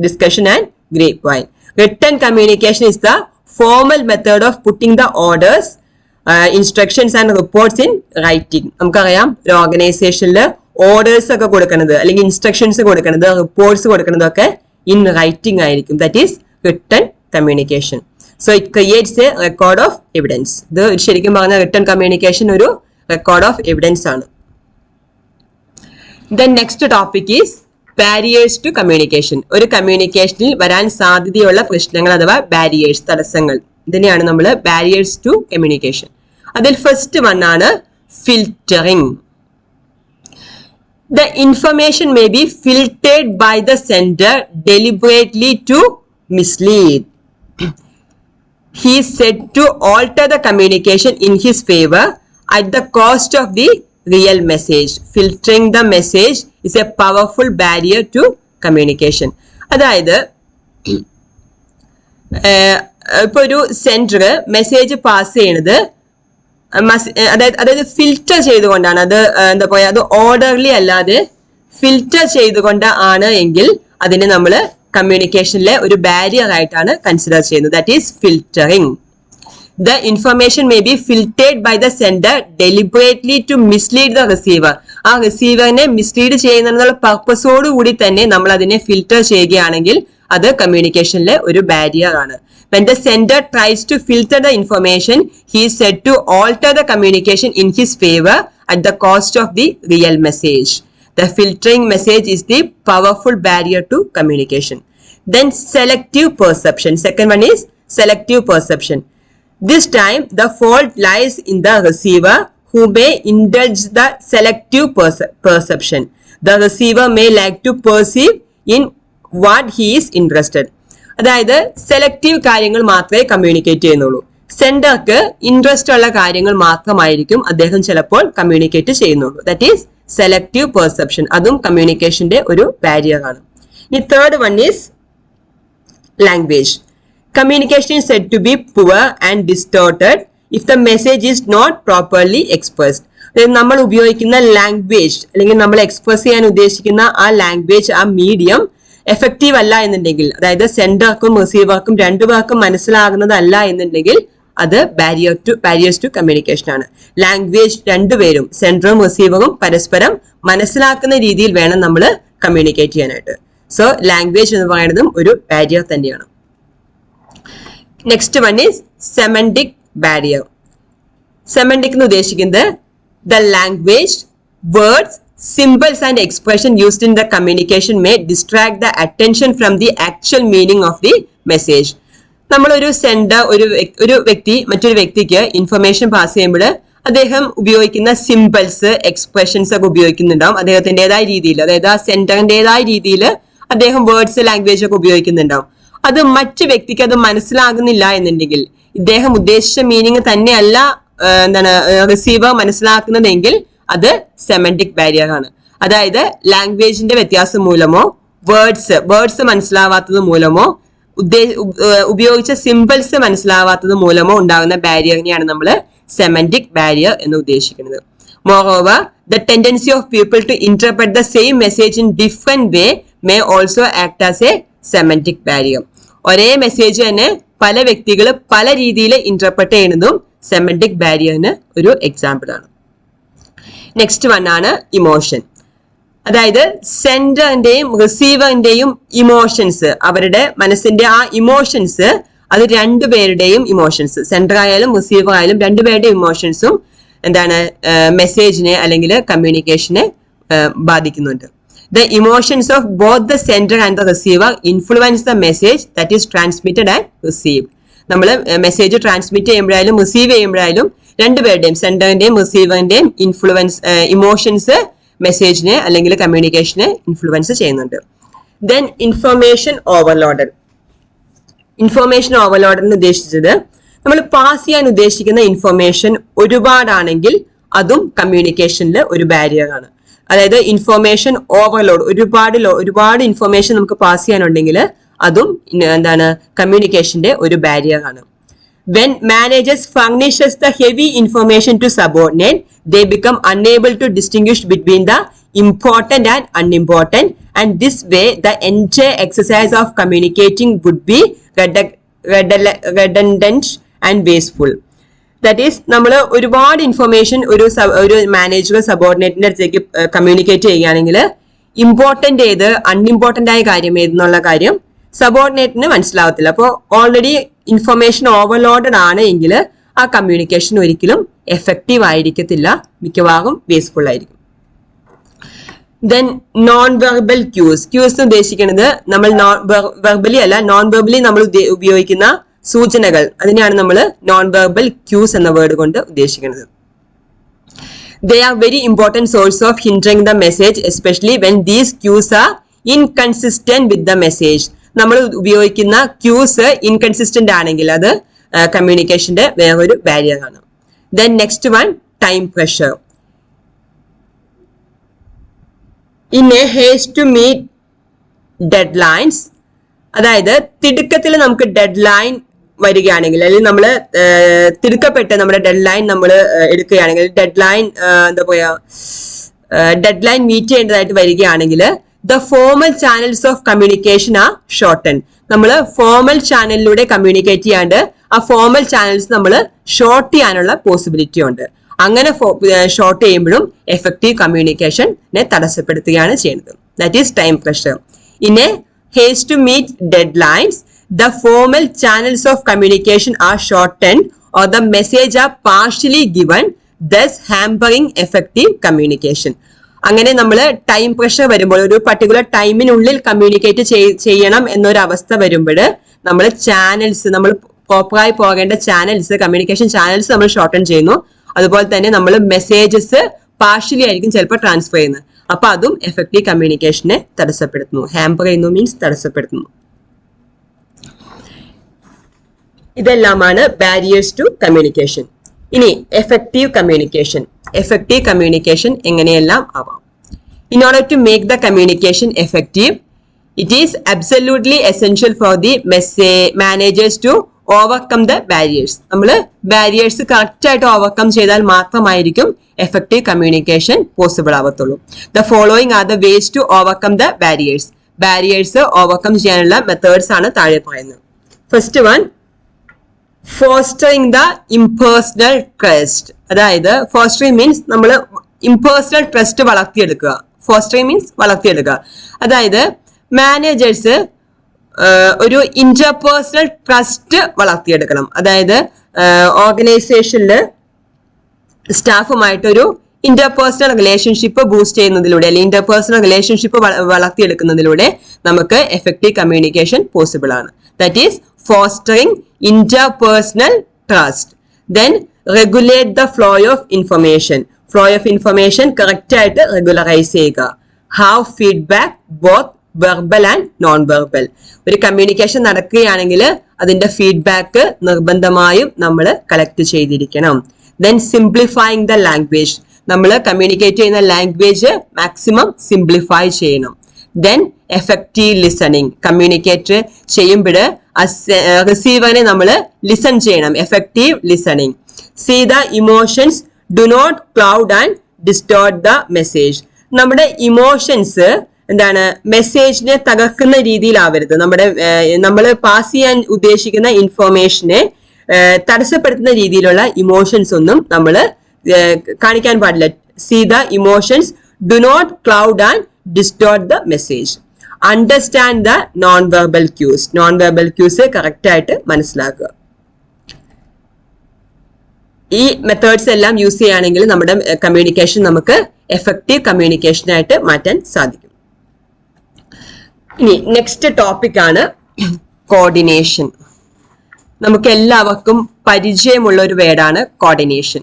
discussion and grapevine. Written communication is the formal method of putting the orders, instructions and reports in writing. നമുക്കറിയാം ഒരു ഓർഗനൈസേഷനിൽ orders ഒക്കെ കൊടുക്കുന്നത് അല്ലെങ്കിൽ instructions കൊടുക്കുന്നത്, reports കൊടുക്കുന്നതൊക്കെ in writing ആയിരിക്കും. That is written communication. So it creates a record of evidence. ഇത് ശരിക്കും പറഞ്ഞ റിട്ടൺ കമ്മ്യൂണിക്കേഷൻ ഒരു റെക്കോർഡ് ഓഫ് എവിഡൻസ് ആണ്. Then next topic is barriers to communication. ഒരു കമ്മ്യൂണിക്കേഷനിൽ വരാൻ സാധ്യതയുള്ള പ്രശ്നങ്ങൾ അഥവാ ബാരിയേഴ്സ്, തടസ്സങ്ങൾ. ഇതിനെയാണ് നമ്മൾ ബാരിയേഴ്സ് ടു കമ്മ്യൂണിക്കേഷൻ. അതിൽ ഫസ്റ്റ് വൺ ആണ് filtering. The information may be filtered by the sender deliberately to mislead. He is said to alter the communication in his favor at the cost of the real message. Filtering the message is a powerful barrier to communication. അതായത് ഇപ്പൊ ഒരു sender message pass ചെയ്യുന്നത് അതായത് filter ചെയ്തുകൊണ്ടാണ്, അത് എന്താ പറയാ, അത് ഓർഡർലി അല്ലാതെ ഫിൽറ്റർ ചെയ്തുകൊണ്ട് ആണ് എങ്കിൽ അതിനെ നമ്മൾ കമ്മ്യൂണിക്കേഷനിലെ ഒരു ബാരിയർ ആയിട്ടാണ് കൺസിഡർ ചെയ്യുന്നത്. That is filtering. The information may be filtered by the sender deliberately to mislead the receiver. ആ റിസീവറിനെ മിസ്ലീഡ് ചെയ്യുന്നുള്ള പർപ്പസോട് കൂടി തന്നെ നമ്മൾ അതിനെ ഫിൽറ്റർ ചെയ്യുകയാണെങ്കിൽ അത് കമ്മ്യൂണിക്കേഷനിലെ ഒരു ബാരിയർ ആണ്. When the sender tries to filter the information, he is said to alter the communication in his favor at the cost of the real message. The filtering message is the powerful barrier to communication. Then selective perception. Second one is selective perception. This time the fault lies in the receiver who may indulge the selective perception. The receiver may like to perceive in what he is interested. അതായത് selective കാര്യങ്ങൾ മാത്രമേ communicate ചെയ്യുന്നുള്ളൂ. സെൻഡർക്ക് interest ഉള്ള കാര്യങ്ങൾ മാത്രമായിരിക്കും അദ്ദേഹം ചിലപ്പോൾ communicate ചെയ്യുന്നുള്ളൂ. That is selective perception. അതും കമ്മ്യൂണിക്കേഷന്റെ ഒരു ബാരിയർ ആണ്. ഇനി third one is language. Communication is said to be poor and distorted if the message is not properly expressed. നമ്മൾ ഉപയോഗിക്കുന്ന ലാംഗ്വേജ് അല്ലെങ്കിൽ നമ്മൾ എക്സ്പ്രസ് ചെയ്യാൻ ഉദ്ദേശിക്കുന്ന ആ ലാംഗ്വേജ്, ആ മീഡിയം എഫക്റ്റീവ് അല്ല എന്നുണ്ടെങ്കിൽ, അതായത് സെൻഡർക്കും റിസീവർക്കും രണ്ടുപേർക്കും മനസ്സിലാകുന്നതല്ല എന്നുണ്ടെങ്കിൽ അത് ബാരിയേഴ്സ് ടു കമ്മ്യൂണിക്കേഷൻ ആണ്. ലാംഗ്വേജ് രണ്ടുപേരും സെൻഡറും റിസീവറും പരസ്പരം മനസ്സിലാക്കുന്ന രീതിയിൽ വേണം നമ്മൾ കമ്മ്യൂണിക്കേറ്റ് ചെയ്യാനായിട്ട്. സോ ലാംഗ്വേജ് എന്ന് പറയുന്നതും ഒരു ബാരിയർ തന്നെയാണ്. Next one is semantic barrier. Semantic എന്ന് ഉദ്ദേശിക്കുന്നത് the language, words, symbols and expression used in the communication may distract the attention from the actual meaning of the message. നമ്മളൊരു sender, ഒരു വ്യക്തി മറ്റൊരു വ്യക്തിക്ക് ഇൻഫർമേഷൻ പാസ് ചെയ്യുമ്പോൾ അദ്ദേഹം ഉപയോഗിക്കുന്ന സിംബൽസ്, എക്സ്പ്രഷൻസ് ഒക്കെ ഉപയോഗിക്കുന്നുണ്ടാവും അദ്ദേഹത്തിൻ്റെതായ രീതിയിൽ. അതായത് ആ സെൻഡറിൻ്റെതായ രീതിയിൽ അദ്ദേഹം വേർഡ്സ്, ലാംഗ്വേജ് ഒക്കെ ഉപയോഗിക്കുന്നുണ്ടാവും. അത് മറ്റു വ്യക്തിക്ക് അത് മനസ്സിലാകുന്നില്ല എന്നുണ്ടെങ്കിൽ, ഇദ്ദേഹം ഉദ്ദേശിച്ച മീനിങ് തന്നെയല്ല റിസീവർ മനസ്സിലാക്കുന്നതെങ്കിൽ അത് സെമന്റിക് ബാരിയർ ആണ്. അതായത് ലാംഗ്വേജിന്റെ വ്യത്യാസം മൂലമോ വേർഡ്സ് മനസ്സിലാവാത്തത് മൂലമോ ഉപയോഗിച്ച സിംബൽസ് മനസ്സിലാവാത്തത് മൂലമോ ഉണ്ടാകുന്ന ബാരിയറിനെയാണ് നമ്മൾ സെമന്റിക് ബാരിയർ എന്ന് ഉദ്ദേശിക്കുന്നത്. Moreover, the tendency of people to interpret the same message in different way may also act as a semantic barrier. ഒരേ മെസ്സേജ് തന്നെ പല വ്യക്തികൾ പല രീതിയിൽ ഇന്റർപ്രറ്റ് ചെയ്യുന്നതും സെമന്റിക് ബാരിയറിന് ഒരു എക്സാമ്പിൾ ആണ്. നെക്സ്റ്റ് വൺ ആണ് ഇമോഷൻ. അതായത് സെൻഡറിന്റെയും റിസീവറിന്റെയും ഇമോഷൻസ്, അവരുടെ മനസ്സിന്റെ ആ ഇമോഷൻസ്, അത് രണ്ടുപേരുടെയും ഇമോഷൻസ്, സെൻഡർ ആയാലും റിസീവർ ആയാലും രണ്ടുപേരുടെയും ഇമോഷൻസും മെസ്സേജിനെ അല്ലെങ്കിൽ കമ്മ്യൂണിക്കേഷനെ ബാധിക്കുന്നുണ്ട്. The emotions of both the sender and the receiver influence the message that is transmitted and received. നമ്മൾ മെസ്സേജ് ട്രാൻസ്മിറ്റ് ചെയ്യുമ്പോഴായാലും റിസീവ് ചെയ്യുമ്പോഴായാലും രണ്ടുപേരുടെയും സെൻഡറിന്റെയും റിസീവറിന്റെയും ഇമോഷൻസ് മെസ്സേജിനെ അല്ലെങ്കിൽ കമ്മ്യൂണിക്കേഷനെ ഇൻഫ്ലുവൻസ് ചെയ്യുന്നുണ്ട്. Then information overloaded. Information overloaded എന്ന് ഉദ്ദേശിച്ചത് നമ്മൾ പാസ് ചെയ്യാൻ ഉദ്ദേശിക്കുന്ന ഇൻഫർമേഷൻ ഒരുപാടാണെങ്കിൽ അതും കമ്മ്യൂണിക്കേഷനിൽ ഒരു ബാരിയർ ആണ്. അതായത് ഇൻഫർമേഷൻ ഓവർലോഡ്, ഒരുപാട് ഇൻഫർമേഷൻ നമുക്ക് പാസ് ചെയ്യാനുണ്ടെങ്കിൽ അതും എന്താണ് കമ്മ്യൂണിക്കേഷന്റെ ഒരു ബാരിയർ ആണ്. When managers furnishes the heavy information to subordinate, they become unable to distinguish between the important and unimportant, and this way the entire exercise of communicating would be redundant and wasteful. That is, നമ്മൾ ഒരുപാട് information ഒരു manager സബോർഡിനേറ്റിന്റെ അടുത്തേക്ക് communicate ചെയ്യുകയാണെങ്കിൽ important ഏത് unimportant ആയ കാര്യം ഏതെന്നുള്ള കാര്യം സബോർഡിനേറ്റിന് മനസ്സിലാവത്തില്ല. അപ്പോൾ ഓൾറെഡി ഇൻഫർമേഷൻ ഓവർലോഡഡ് ആണ് എങ്കിൽ ആ കമ്മ്യൂണിക്കേഷൻ ഒരിക്കലും എഫക്റ്റീവ് ആയിരിക്കത്തില്ല, മിക്കവാറും വേസ്റ്റ്ഫുൾ ആയിരിക്കും. Then non verbal cues. Cues ഉദ്ദേശിക്കുന്നത് നമ്മൾ വെർബലി അല്ല, നോൺ വെർബലി നമ്മൾ ഉപയോഗിക്കുന്ന സൂചനകൾ, അതിനെയാണ് നമ്മൾ നോൺ വെർബൽ ക്യൂസ് എന്ന വേർഡ് കൊണ്ട് ഉദ്ദേശിക്കുന്നത്. They are very important source of hindering the message, especially when these cues are inconsistent with the message. നമ്മൾ ഉപയോഗിക്കുന്ന ക്യൂസ് ഇൻകൺസിസ്റ്റന്റ് ആണെങ്കിൽ അത് കമ്മ്യൂണിക്കേഷന്റെ വേറൊരു ബാരിയർ ആണ്. Then next one, time pressure. In a haste to meet deadlines, അതായത് തിടുക്കത്തിൽ നമുക്ക് dead line വരികയാണെങ്കിൽ, അല്ലെങ്കിൽ നമ്മൾ തിടുക്കപ്പെട്ട് നമ്മുടെ ഡെഡ് ലൈൻ നമ്മൾ എടുക്കുകയാണെങ്കിൽ, ഡെഡ് ലൈൻ മീറ്റ് ചെയ്യേണ്ടതായിട്ട് വരികയാണെങ്കിൽ the formal channels of communication are shortened. നമ്മൾ ഫോർമൽ ചാനലിലൂടെ കമ്മ്യൂണിക്കേറ്റ് ചെയ്യാണ്ട് ആ ഫോർമൽ ചാനൽസ് നമ്മൾ ഷോർട്ട് ചെയ്യാനുള്ള പോസിബിലിറ്റി ഉണ്ട്. അങ്ങനെ ഷോർട്ട് ചെയ്യുമ്പോഴും എഫക്റ്റീവ് കമ്മ്യൂണിക്കേഷനെ തടസ്സപ്പെടുത്തുകയാണ് ചെയ്യുന്നത്. That is time pressure. In A haste to meet deadlines, the formal channels of communication are shortened or the message are partially given, thus hampering effective communication. അങ്ങനെ നമ്മൾ time pressure വരുമ്പോൾ, ഒരു particular ടൈമിനുള്ളിൽ communicate ചെയ്യണം എന്നൊരവസ്ഥ വരുമ്പോൾ നമ്മൾ channels, നമ്മൾ പ്രോപ്പറായി പോകേണ്ട channels, communication channels നമ്മൾ ഷോർട്ടൺ ചെയ്യുന്നു. അതുപോലെ തന്നെ നമ്മൾ മെസ്സേജസ് പാർഷ്യലി ആയിരിക്കും ചിലപ്പോൾ ട്രാൻസ്ഫർ ചെയ്യുന്നത്. അപ്പൊ അതും എഫക്റ്റീവ് കമ്മ്യൂണിക്കേഷനെ തടസ്സപ്പെടുത്തുന്നു. ഹാമ്പർ ചെയ്യുന്നു മീൻസ് തടസ്സപ്പെടുത്തുന്നു. ഇതെല്ലാമാണ് ബാരിയേഴ്സ് ടു കമ്മ്യൂണിക്കേഷൻ. ഇനി എഫക്റ്റീവ് കമ്മ്യൂണിക്കേഷൻ. എഫക്റ്റീവ് കമ്മ്യൂണിക്കേഷൻ എങ്ങനെയെല്ലാം ആവാം. In order to make the communication effective, it is absolutely essential for the managers to overcome the barriers. നമ്മൾ ബാരിയേഴ്സ് കറക്റ്റ് ആയിട്ട് ഓവർകം ചെയ്താൽ മാത്രമായിരിക്കും എഫക്റ്റീവ് കമ്മ്യൂണിക്കേഷൻ പോസിബിൾ ആവത്തുള്ളൂ. The following are the ways to overcome the barriers. Barriers overcome ചെയ്യാനുള്ള methods ആണ് താഴെ പറയുന്നത്. First one, fostering the impersonal trust. അതായത് ഫോസ്റ്ററിങ് മീൻസ് നമ്മൾ ഇംപേഴ്സണൽ ട്രസ്റ്റ് വളർത്തിയെടുക്കുക. ഫോസ്റ്ററിങ് മീൻസ് വളർത്തിയെടുക്കുക. അതായത് മാനേജേഴ്സ് ഒരു ഇന്റർപേഴ്സണൽ ട്രസ്റ്റ് വളർത്തിയെടുക്കണം. അതായത് ഓർഗനൈസേഷനിൽ സ്റ്റാഫുമായിട്ടൊരു ഇന്റർപേഴ്സണൽ റിലേഷൻഷിപ്പ് ബൂസ്റ്റ് ചെയ്യുന്നതിലൂടെ, അല്ലെങ്കിൽ ഇന്റർപേഴ്സണൽ റിലേഷൻഷിപ്പ് വളർത്തിയെടുക്കുന്നതിലൂടെ നമുക്ക് എഫക്റ്റീവ് കമ്മ്യൂണിക്കേഷൻ പോസിബിൾ ആണ്. That is fostering interpersonal trust. Then regulate the flow of information. Flow of information correct ആയിട്ട് റെഗുലറൈസ് ചെയ്യുക. Have feedback both verbal and non verbal. ഒരു communication നടക്കുകയാണെങ്കിൽ അതിന്റെ ഫീഡ്ബാക്ക് നിർബന്ധമായും നമ്മൾ കളക്ട് ചെയ്തിരിക്കണം. Then simplifying the language. നമ്മൾ കമ്മ്യൂണിക്കേറ്റ് ചെയ്യുന്ന ലാംഗ്വേജ് മാക്സിമം സിംപ്ലിഫൈ ചെയ്യണം. Then effective listening. കമ്മ്യൂണിക്കേറ്റ് ചെയ്യുമ്പോൾ റിസീവറിനെ നമ്മൾ ലിസൺ ചെയ്യണം. Effective listening. See the emotions, do not cloud and distort the message. നമ്മുടെ ഇമോഷൻസ് എന്താണ്, മെസ്സേജിനെ തകർക്കുന്ന രീതിയിലാവരുത്. നമ്മൾ പാസ് ചെയ്യാൻ ഉദ്ദേശിക്കുന്ന ഇൻഫർമേഷനെ തടസ്സപ്പെടുത്തുന്ന രീതിയിലുള്ള ഇമോഷൻസ് ഒന്നും നമ്മൾ കാണിക്കാൻ പാടില്ല. See the emotions, do not cloud and distort the message. Understand the non verbal cues. Non verbal cues correct ആയിട്ട് മനസ്സിലാക്കുക. ഈ മെത്തേഡ്സ് എല്ലാം യൂസ് ചെയ്യുകയാണെങ്കിൽ നമ്മുടെ കമ്മ്യൂണിക്കേഷൻ നമുക്ക് എഫക്റ്റീവ് കമ്മ്യൂണിക്കേഷനായിട്ട് മാറ്റാൻ സാധിക്കും. ഇനി നെക്സ്റ്റ് ടോപ്പിക് ആണ് കോർഡിനേഷൻ. നമുക്ക് എല്ലാവർക്കും പരിചയമുള്ള ഒരു വേർഡാണ് കോർഡിനേഷൻ.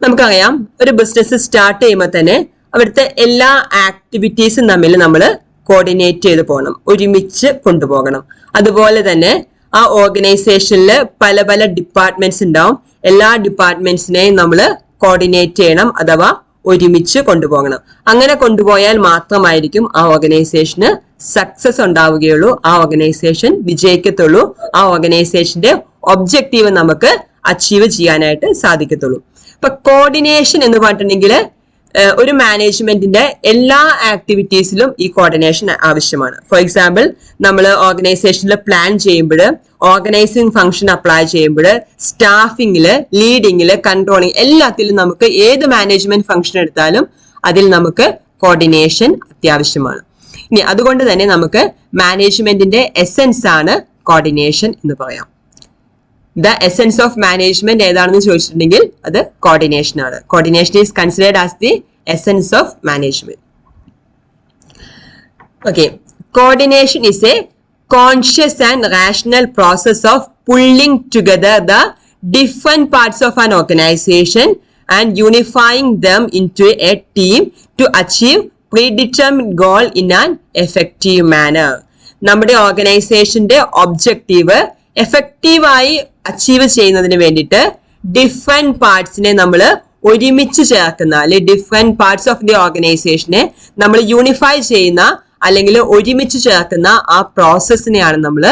നമുക്കറിയാം, ഒരു ബിസിനസ് സ്റ്റാർട്ട് ചെയ്യുമ്പോൾ തന്നെ അവിടുത്തെ എല്ലാ ആക്ടിവിറ്റീസും തമ്മിൽ നമ്മൾ കോർഡിനേറ്റ് ചെയ്ത് പോകണം, ഒരുമിച്ച് കൊണ്ടുപോകണം. അതുപോലെ തന്നെ ആ ഓർഗനൈസേഷനിൽ പല പല ഡിപ്പാർട്ട്മെന്റ്സ് ഉണ്ടാവും. എല്ലാ ഡിപ്പാർട്ട്മെന്റ്സിനെയും നമ്മൾ കോർഡിനേറ്റ് ചെയ്യണം അഥവാ ഒരുമിച്ച് കൊണ്ടുപോകണം. അങ്ങനെ കൊണ്ടുപോയാൽ മാത്രമായിരിക്കും ആ ഓർഗനൈസേഷന് സക്സസ് ഉണ്ടാവുകയുള്ളൂ, ആ ഓർഗനൈസേഷൻ വിജയിക്കത്തുള്ളൂ, ആ ഓർഗനൈസേഷന്റെ ഒബ്ജക്റ്റീവ് നമുക്ക് അച്ചീവ് ചെയ്യാനായിട്ട് സാധിക്കത്തുള്ളൂ. ഇപ്പൊ കോർഡിനേഷൻ എന്ന് പറഞ്ഞിട്ടുണ്ടെങ്കിൽ ഒരു മാനേജ്മെന്റിന്റെ എല്ലാ ആക്ടിവിറ്റീസിലും ഈ കോർഡിനേഷൻ ആവശ്യമാണ്. ഫോർ എക്സാമ്പിൾ, നമ്മൾ ഓർഗനൈസേഷനിൽ പ്ലാൻ ചെയ്യുമ്പോൾ, ഓർഗനൈസിങ് ഫംഗ്ഷൻ അപ്ലൈ ചെയ്യുമ്പോൾ, സ്റ്റാഫിങ്ങില്, ലീഡിങ്ങില്, കൺട്രോളിങ്, എല്ലാത്തിലും നമുക്ക് ഏത് മാനേജ്മെന്റ് ഫംഗ്ഷൻ എടുത്താലും അതിൽ നമുക്ക് കോർഡിനേഷൻ അത്യാവശ്യമാണ്. ഇനി അതുകൊണ്ട് തന്നെ നമുക്ക് മാനേജ്മെന്റിന്റെ എസെൻസ് ആണ് കോർഡിനേഷൻ എന്ന് പറയാം. ദ എസെൻസ് ഓഫ് മാനേജ്മെന്റ് ഏതാണെന്ന് ചോദിച്ചിട്ടുണ്ടെങ്കിൽ അത് കോർഡിനേഷൻ ആണ്. Coordination is considered as the essence of management. Okay, coordination is A conscious and rational process of pulling together the different parts of an organization and unifying them into a team to achieve predetermined goal in an effective manner. നമ്മുടെ ഓർഗനൈസേഷന്റെ objective എഫക്റ്റീവായി achieve ചെയ്യുന്നതിന് വേണ്ടിയിട്ട് different പാർട്സിനെ നമ്മൾ ഒരുമിച്ച് ചേർക്കുന്ന, അല്ലെങ്കിൽ different parts of the ഓർഗനൈസേഷനെ നമ്മൾ യൂണിഫൈ ചെയ്യുന്ന അല്ലെങ്കിൽ ഒരുമിച്ച് ചേർക്കുന്ന ആ പ്രോസസ്സിനെയാണ് നമ്മൾ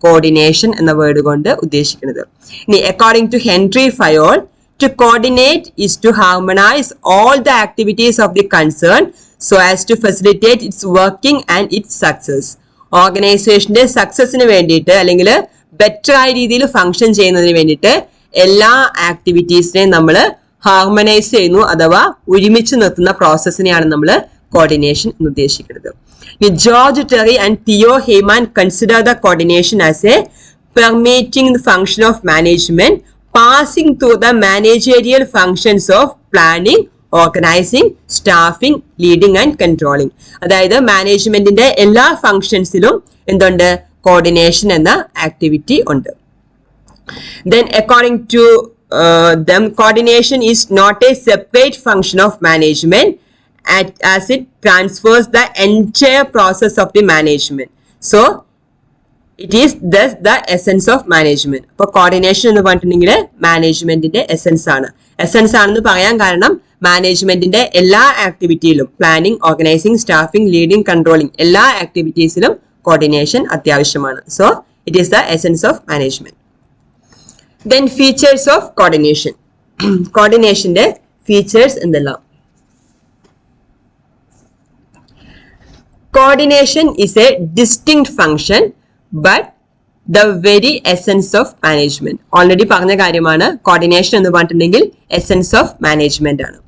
കോർഡിനേഷൻ എന്ന വേർഡ് കൊണ്ട് ഉദ്ദേശിക്കുന്നത്. ഇനി according to Henry Fayol, to coordinate is to harmonise all the activities of the concern so as to facilitate its working and its success. ഓർഗനൈസേഷന്റെ സക്സസിന് വേണ്ടിയിട്ട് അല്ലെങ്കിൽ ബെറ്റർ ആയ രീതിയിൽ ഫംഗ്ഷൻ ചെയ്യുന്നതിന് വേണ്ടിയിട്ട് എല്ലാ ആക്ടിവിറ്റീസിനെയും നമ്മൾ ഹാർമനൈസ് ചെയ്യുന്നു അഥവാ ഒരുമിച്ച് നിർത്തുന്ന പ്രോസസ്സിനെയാണ് നമ്മൾ കോർഡിനേഷൻ എന്ന് ഉദ്ദേശിക്കുന്നത്. George Terry and Theo Haimann consider the coordination as a permeating function of management passing through the managerial functions of planning, organising, staffing, leading and controlling. അതായത് മാനേജ്മെന്റിന്റെ എല്ലാ ഫംഗ്ഷൻസിലും എന്തുണ്ട്? കോർഡിനേഷൻ എന്ന ആക്ടിവിറ്റി ഉണ്ട്. Then according to them, coordination is not a separate function of management as it transfers the entire process of the management. So it is thus the essence of management. അപ്പോൾ coordination എന്ന് പറഞ്ഞിട്ടുണ്ടെങ്കിൽ മാനേജ്മെന്റിന്റെ essence ആണ്. Essence ആണെന്ന് പറയാൻ കാരണം മാനേജ്മെന്റിന്റെ എല്ലാ ആക്ടിവിറ്റിയിലും, planning, organising, staffing, leading, controlling, എല്ലാ ആക്ടിവിറ്റീസിലും കോർഡിനേഷൻ അത്യാവശ്യമാണ്. So it is the essence of management. Then features of coordination. കോർഡിനേഷന്റെ ഫീച്ചേഴ്സ് എന്തെല്ലാം? Coordination is a distinct function but the very essence of management. Already പറഞ്ഞ കാര്യമാണ്. കോർഡിനേഷൻ എന്ന് പറഞ്ഞിട്ടുണ്ടെങ്കിൽ essence of management ആണ്.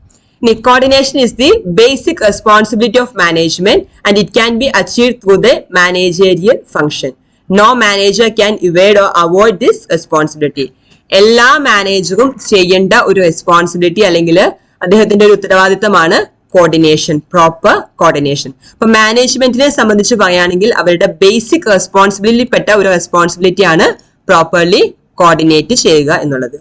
ഇനി coordination is the basic responsibility of management and it can be achieved through the managerial function. No manager can evade or avoid this responsibility. എല്ലാ മാനേജറും ചെയ്യേണ്ട ഒരു responsibility അല്ലെങ്കിൽ അദ്ദേഹത്തിന്റെ ഒരു ഉത്തരവാദിത്തമാണ് കോർഡിനേഷൻ, പ്രോപ്പർ കോർഡിനേഷൻ. അപ്പൊ മാനേജ്മെന്റിനെ സംബന്ധിച്ച് പറയുകയാണെങ്കിൽ അവരുടെ ബേസിക് റെസ്പോൺസിബിലിറ്റി പെട്ട ഒരു റെസ്പോൺസിബിലിറ്റി ആണ് പ്രോപ്പർലി കോർഡിനേറ്റ് ചെയ്യുക എന്നുള്ളത്.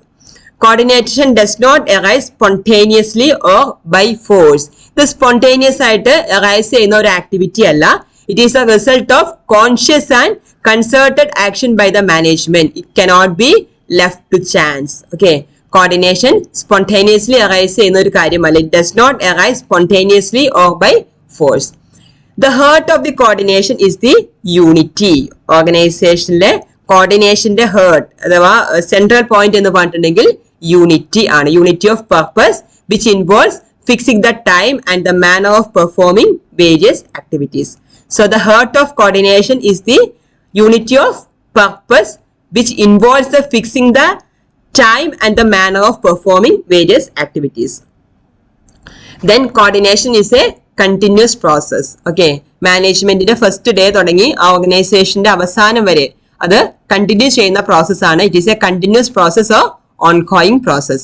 Coordination does not arise spontaneously or by force. ഇത് സ്പോണ്ടേനിയസ് ആയിട്ട് അറൈസ് ചെയ്യുന്ന ഒരു ആക്ടിവിറ്റി അല്ല. It is a result of conscious and concerted action by the management. It cannot be left to chance. Okay, coordination spontaneously arise ചെയ്യുന്ന ഒരു കാര്യമല്ല. It does not arise spontaneously or by force. The heart of the coordination is the unity. ഓർഗനൈസേഷനിലെ കോർഡിനേഷന്റെ heart അഥവാ central point എന്ന് പറഞ്ഞിട്ടുണ്ടെങ്കിൽ unity ആണ്. Unity of purpose which involves fixing the time and the manner of performing various activities. So the heart of coordination is the unity of purpose which involves the fixing the time and the manner of performing various activities. Then coordination is a continuous process. Okay, മാനേജ്മെന്റിന്റെ first day തുടങ്ങി ആ ഓർഗനൈസേഷന്റെ അവസാനം വരെ അത് continue ചെയ്യുന്ന process ആണ്. It is a continuous process or ongoing process.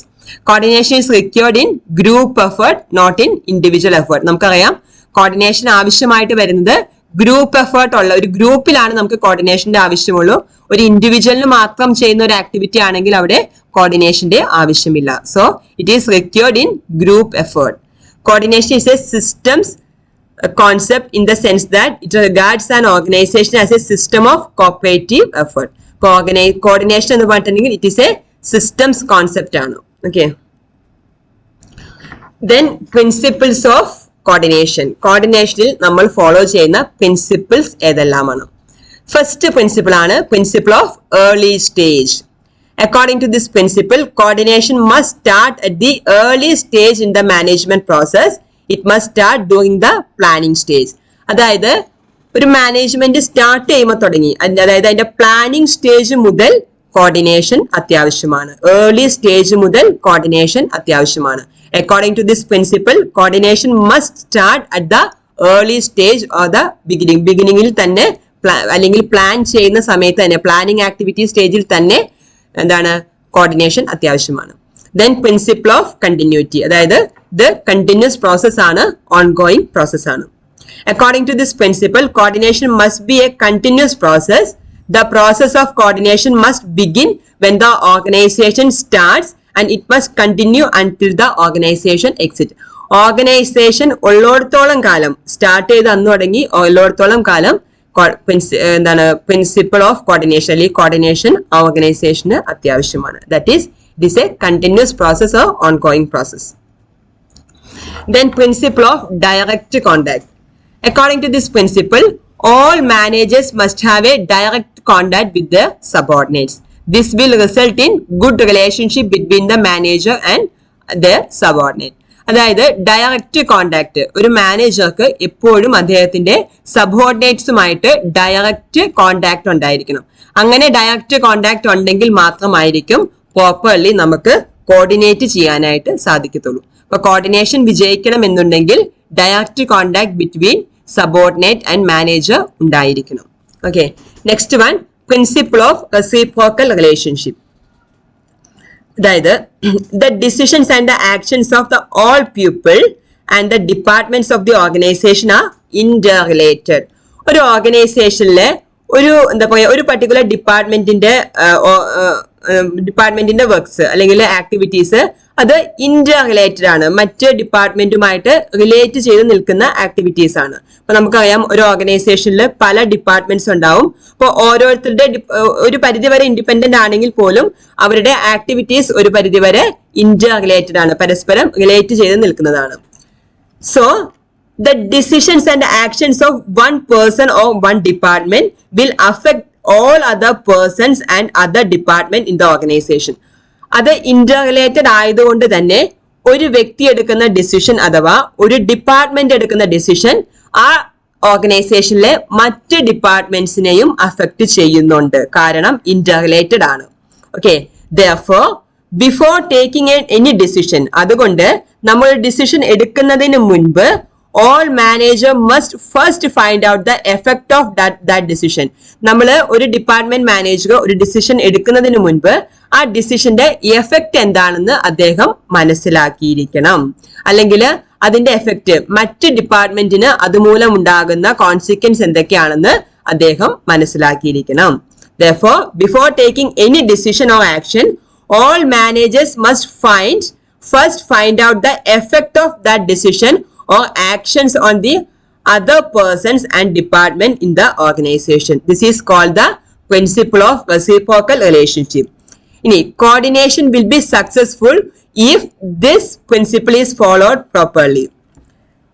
Coordination is required in group effort, not in individual effort. നമുക്കറിയാം കോർഡിനേഷൻ ആവശ്യമായിട്ട് വരുന്നത് ഗ്രൂപ്പ് എഫേർട്ട് ഉള്ള ഒരു ഗ്രൂപ്പിലാണ് നമുക്ക് കോർഡിനേഷന്റെ ആവശ്യമുള്ളൂ. ഒരു ഇൻഡിവിജ്വലിന് മാത്രം ചെയ്യുന്ന ഒരു ആക്ടിവിറ്റി ആണെങ്കിൽ അവിടെ കോർഡിനേഷന്റെ ആവശ്യമില്ല. So it is required in group effort. Coordination is A systems concept in the sense that it regards an organization as a system of cooperative effort. Coordination എന്ന് പറഞ്ഞിട്ടുണ്ടെങ്കിൽ it is a systems concept ആണ്. Okay. Then principles of coordination. Coordinationil നമ്മൾ follow ചെയ്യുന്ന principles ഏതെല്ലാമാണ്? First principle ആണ് principle of early stage. According to this principle, coordination must start at the early stage in the management process. It must start during the planning stage. അതായത് ഒരു management start ചെയ്യുമ്പോൾ തുടങ്ങി, അതായത് അതിന്റെ planning stage മുതൽ coordination അത്യാവശ്യമാണ്. Early stage മുതൽ coordination അത്യാവശ്യമാണ്. According to this principle, coordination must start at the early stage or the beginning. ബിഗിനിങ്ങിൽ തന്നെ അല്ലെങ്കിൽ പ്ലാൻ ചെയ്യുന്ന സമയത്ത് തന്നെ, പ്ലാനിങ് ആക്ടിവിറ്റി സ്റ്റേജിൽ തന്നെ എന്താണ് കോർഡിനേഷൻ അത്യാവശ്യമാണ്. Then principle of continuity, അതായത് ഇത് continuous process ആണ്, ongoing process ആണ്. According to this principle, coordination must be a continuous process. The process of coordination must begin when the organization starts and it must continue until the organization exits. Organization ഉള്ളിടത്തോളം കാലം, start ചെയ്ത് അന്ന് തുടങ്ങി ഉള്ളിടത്തോളം കാലം എന്താണ് principle of coordination അല്ലെങ്കിൽ coordination ഓർഗനൈസേഷന് അത്യാവശ്യമാണ്. That is it is a continuous process or ongoing process. Then principle of direct contact. According to this principle, all managers must have a direct contact with their subordinates. This will result in good relationship between the manager and their subordinate. അതായത് direct contact, ഒരു മാനേജർക്ക് എപ്പോഴും അദ്ദേഹത്തിന്റെ സബോർഡിനേറ്റ്സുമായിട്ട് direct contact ഉണ്ടായിരിക്കണം. അങ്ങനെ direct contact ഉണ്ടെങ്കിൽ മാത്രമായിരിക്കും properly നമുക്ക് കോർഡിനേറ്റ് ചെയ്യാനായിട്ട് സാധിക്കത്തുള്ളൂ. അപ്പൊ കോർഡിനേഷൻ വിജയിക്കണം എന്നുണ്ടെങ്കിൽ direct contact between subordinate and manager ഉണ്ടായിരിക്കണം. Okay, next one principle of reciprocal relationship. അതായത് the decisions and the actions of the all people and the departments of the organisation are interrelated. ഒരു ഓർഗനൈസേഷനിലെ എന്താ പറയുക, ഒരു particular ഡിപ്പാർട്ട്മെന്റിന്റെ works അല്ലെങ്കിൽ activities അത് ഇന്റർ റിലേറ്റഡ് ആണ്, മറ്റ് ഡിപ്പാർട്ട്മെന്റുമായിട്ട് റിലേറ്റ് ചെയ്ത് നിൽക്കുന്ന ആക്ടിവിറ്റീസ് ആണ്. അപ്പൊ നമുക്കറിയാം ഒരു ഓർഗനൈസേഷനിൽ പല ഡിപ്പാർട്ട്മെന്റ്സ് ഉണ്ടാവും. അപ്പോൾ ഓരോരുത്തരുടെ ഒരു പരിധിവരെ ഇൻഡിപെൻഡന്റ് ആണെങ്കിൽ പോലും അവരുടെ ആക്ടിവിറ്റീസ് ഒരു പരിധിവരെ ഇന്റർ റിലേറ്റഡ് ആണ്, പരസ്പരം റിലേറ്റ് ചെയ്ത് നിൽക്കുന്നതാണ്. So the decisions and actions of one person or one department will affect all other persons and other department in the organization. അത് ഇന്റർറിലേറ്റഡ് ആയതുകൊണ്ട് തന്നെ ഒരു വ്യക്തി എടുക്കുന്ന ഡിസിഷൻ അഥവാ ഒരു ഡിപ്പാർട്ട്മെന്റ് എടുക്കുന്ന ഡിസിഷൻ ആ ഓർഗനൈസേഷനിലെ മറ്റ് ഡിപ്പാർട്ട്മെന്റ്സിനെയും അഫക്ട് ചെയ്യുന്നുണ്ട്, കാരണം ഇന്റർറിലേറ്റഡ് ആണ്. Okay, therefore before taking any decision, അതുകൊണ്ട് നമ്മൾ ഡിസിഷൻ എടുക്കുന്നതിന് മുൻപ് all manager must first find out the effect of that decision. നമ്മൾ ഒരു ഡിപ്പാർട്ട്മെന്റ് മാനേജർ ഒരു ഡിസിഷൻ എടുക്കുന്നതിന് മുൻപ് ആ ഡിസിഷന്റെ എഫക്ട് എന്താണെന്ന് അദ്ദേഹം മനസ്സിലാക്കിയിരിക്കണം. അല്ലെങ്കിൽ അതിന്റെ എഫക്ട് മറ്റ് ഡിപ്പാർട്ട്മെന്റിന് അതുമൂലം ഉണ്ടാകുന്ന കോൺസിക്വൻസ് എന്തൊക്കെയാണെന്ന് അദ്ദേഹം മനസ്സിലാക്കിയിരിക്കണം. Therefore, before taking any decision or action, all managers must first find out the effect of that decision or actions on the other persons and department in the organization. This is called the principle of reciprocal relationship. Coordination will be successful if this principle is followed properly.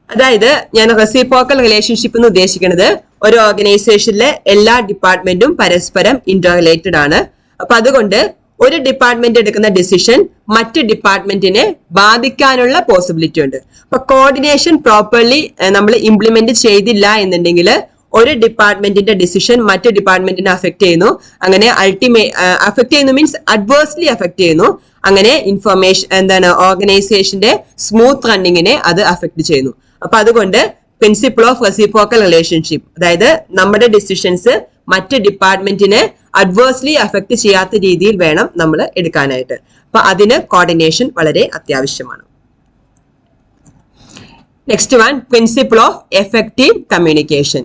അതായത് ഞാൻ reciprocal relationship എന്ന് ഉദ്ദേശിക്കുന്നത് ഒരു ഓർഗനൈസേഷനിലെ എല്ലാ ഡിപ്പാർട്ട്മെന്റും പരസ്പരം Inter related ആണ്. അപ്പൊ അതുകൊണ്ട് ഒരു ഡിപ്പാർട്ട്മെന്റ് എടുക്കുന്ന ഡിസിഷൻ മറ്റ് ഡിപ്പാർട്ട്മെന്റിനെ ബാധിക്കാനുള്ള പോസിബിലിറ്റി ഉണ്ട്. അപ്പൊ കോർഡിനേഷൻ പ്രോപ്പർലി നമ്മൾ ഇംപ്ലിമെന്റ് ചെയ്തില്ല എന്നുണ്ടെങ്കിൽ ഒരു ഡിപ്പാർട്ട്മെന്റിന്റെ ഡിസിഷൻ മറ്റ് ഡിപ്പാർട്ട്മെന്റിനെ അഫക്ട് ചെയ്യുന്നു. അങ്ങനെ അഫക്ട് ചെയ്യുന്നു മീൻസ് അഡ്വേഴ്സ്ലി അഫക്ട് ചെയ്യുന്നു. അങ്ങനെ ഓർഗനൈസേഷന്റെ സ്മൂത്ത് റണ്ണിങ്ങിനെ അത് അഫക്ട് ചെയ്യുന്നു. അപ്പൊ അതുകൊണ്ട് പ്രിൻസിപ്പിൾ ഓഫ് റെസിപ്രോക്കൽ റിലേഷൻഷിപ്പ്, അതായത് നമ്മുടെ ഡിസിഷൻസ് മറ്റ് ഡിപ്പാർട്ട്മെന്റിനെ അഡ്വേഴ്സ്ലി അഫക്ട് ചെയ്യാത്ത രീതിയിൽ വേണം നമ്മൾ എടുക്കാനായിട്ട്. അപ്പൊ അതിന് കോർഡിനേഷൻ വളരെ അത്യാവശ്യമാണ്. Next one principle of effective communication.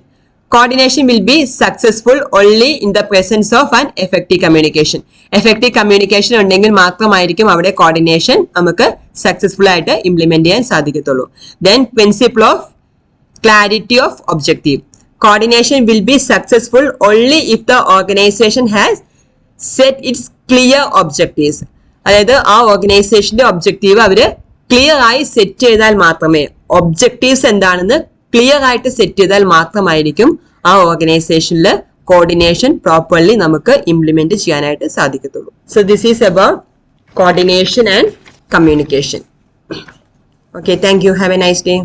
Coordination will be successful only in the presence of an effective communication. Effective communication ഉണ്ടെങ്കിൽ മാത്രമായിരിക്കും അവിടെ coordination നമുക്ക് successful ആയിട്ട് implement ചെയ്യാൻ സാധിക്കത്തുള്ളൂ. Then principle of clarity of objective. Coordination will be successful only if the organization has set its clear objectives. അതായത് ആ ഓർഗനൈസേഷന്റെ ഒബ്ജക്റ്റീവ് അവര് ക്ലിയർ ആയി സെറ്റ് ചെയ്താൽ മാത്രമേ, ഒബ്ജക്റ്റീവ്സ് എന്താണെന്ന് ക്ലിയർ ആയിട്ട് സെറ്റ് ചെയ്താൽ മാത്രമായിരിക്കും ആ ഓർഗനൈസേഷനിൽ കോർഡിനേഷൻ പ്രോപ്പർലി നമുക്ക് ഇംപ്ലിമെന്റ് ചെയ്യാനായിട്ട് സാധിക്കത്തുള്ളൂ. So this is about coordination and communication. Okay, thank you. Have A nice day.